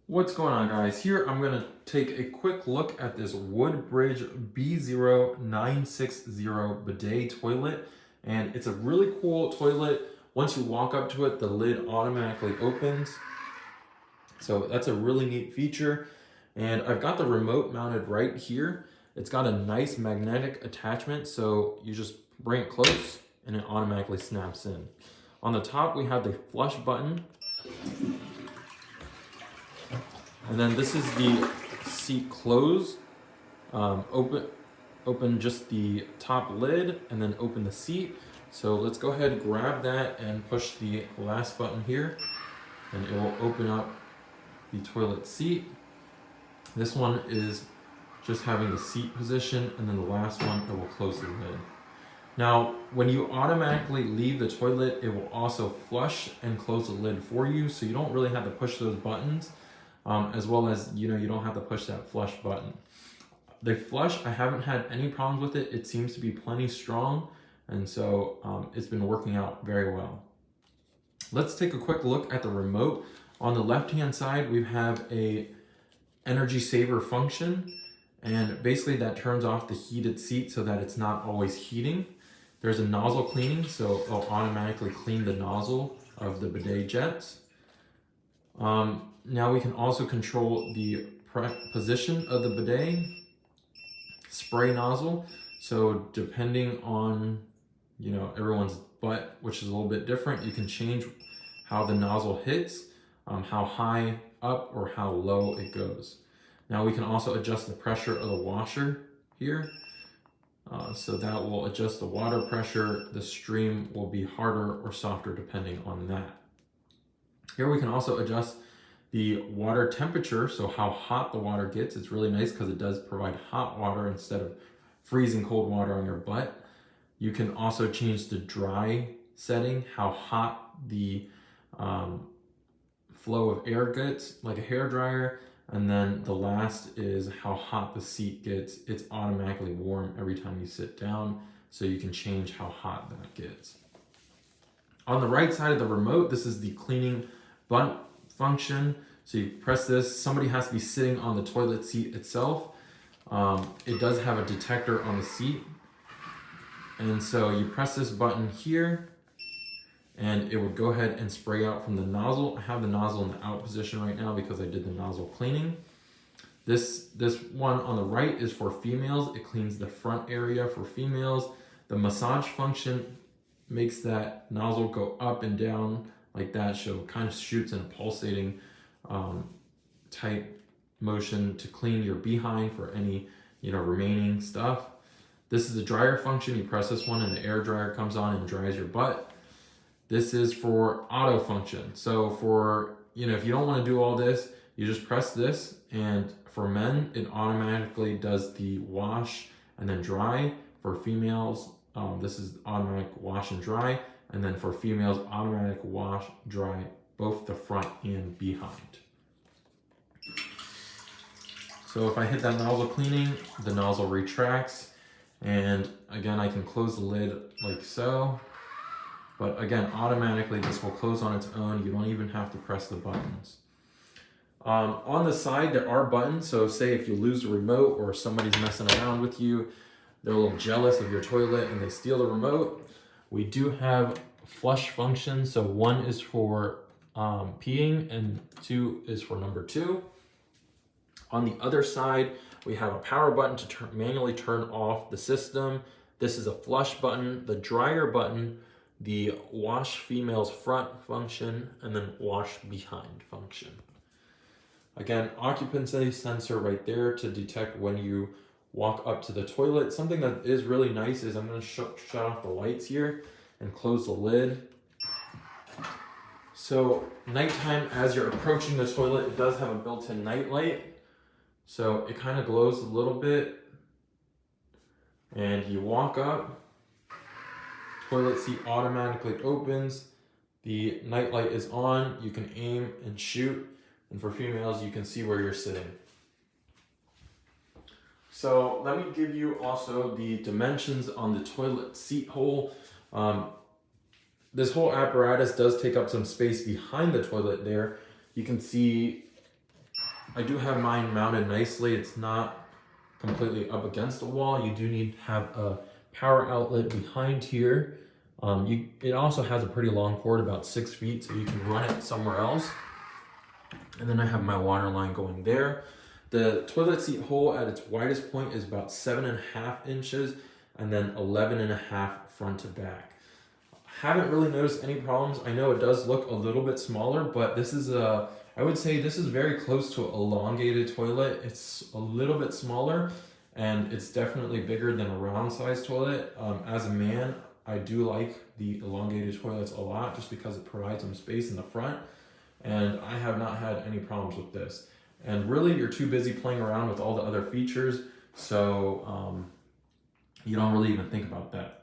What's going on, guys? Here I'm going to take a quick look at this Woodbridge B0960 bidet toilet, and it's a really cool toilet. Once you walk up to it, the lid automatically opens, so that's a really neat feature. And I've got the remote mounted right here. It's got a nice magnetic attachment, so you just bring it close and it automatically snaps in. On the top we have the flush button. And then this is the seat close. Open just the top lid and then open the seat. So let's go ahead and grab that and push the last button here, and it will open up the toilet seat. This one is just having the seat position, and then the last one, it will close the lid. Now, when you automatically leave the toilet, it will also flush and close the lid for you, so you don't really have to push those buttons. As well as, you don't have to push that flush button. The flush, I haven't had any problems with it. It seems to be plenty strong, and so it's been working out very well. Let's take a quick look at the remote. On the left-hand side, we have a energy saver function, and basically that turns off the heated seat so that it's not always heating. There's a nozzle cleaning, so it'll automatically clean the nozzle of the bidet jets. Now we can also control the position of the bidet, spray nozzle. So depending on, everyone's butt, which is a little bit different, you can change how the nozzle hits, how high up or how low it goes. Now we can also adjust the pressure of the washer here. So that will adjust the water pressure. The stream will be harder or softer depending on that. Here we can also adjust the water temperature, so how hot the water gets. It's really nice because it does provide hot water instead of freezing cold water on your butt. You can also change the dry setting, how hot the flow of air gets, like a hair dryer. And then the last is how hot the seat gets. It's automatically warm every time you sit down, so you can change how hot that gets. On the right side of the remote, this is the cleaning button function. So you press this, somebody has to be sitting on the toilet seat itself. It does have a detector on the seat. And so you press this button here and it would go ahead and spray out from the nozzle. I have the nozzle in the out position right now because I did the nozzle cleaning. This one on the right is for females. It cleans the front area for females. The massage function makes that nozzle go up and down like that, so it kind of shoots in a pulsating type motion to clean your behind for any remaining stuff. This is the dryer function. You press this one and the air dryer comes on and dries your butt. This is for auto function. So for if you don't want to do all this, you just press this, and for men it automatically does the wash and then dry. For females, this is automatic wash and dry. And then for females, automatic wash, dry, both the front and behind. So if I hit that nozzle cleaning, the nozzle retracts. And again, I can close the lid like so. But again, automatically this will close on its own. You don't even have to press the buttons. On the side, there are buttons. So say if you lose the remote or somebody's messing around with you, they're a little jealous of your toilet and they steal the remote. We do have flush functions. So one is for peeing and two is for number 2. On the other side, we have a power button to manually turn off the system. This is a flush button, the dryer button, the wash females front function, and then wash behind function. Again, occupancy sensor right there to detect when you walk up to the toilet. Something that is really nice is I'm going to shut off the lights here and close the lid. So nighttime, as you're approaching the toilet, it does have a built-in night light. So it kind of glows a little bit. And you walk up, toilet seat automatically opens. The night light is on. You can aim and shoot. And for females, you can see where you're sitting. So let me give you also the dimensions on the toilet seat hole. This whole apparatus does take up some space behind the toilet there. You can see I do have mine mounted nicely. It's not completely up against the wall. You do need to have a power outlet behind here. It also has a pretty long cord, about 6 feet, so you can run it somewhere else. And then I have my water line going there. The toilet seat hole at its widest point is about 7.5 inches, and then 11.5 front to back. Haven't really noticed any problems. I know it does look a little bit smaller, but this is I would say this is very close to an elongated toilet. It's a little bit smaller, and it's definitely bigger than a round size toilet. As a man, I do like the elongated toilets a lot just because it provides some space in the front, and I have not had any problems with this. And really, you're too busy playing around with all the other features, so you don't really even think about that.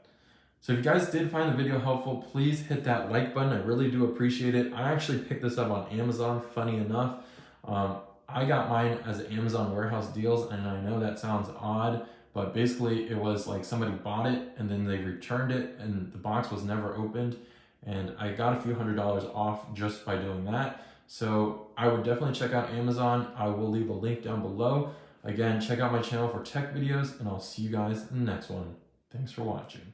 So if you guys did find the video helpful, please hit that like button. I really do appreciate it. I actually picked this up on Amazon, funny enough. I got mine as an Amazon warehouse deals, and I know that sounds odd, but basically it was like somebody bought it and then they returned it and the box was never opened, and I got a few $100s off just by doing that. So I would definitely check out Amazon. I will leave a link down below. Again, check out my channel for tech videos, and I'll see you guys in the next one. Thanks for watching.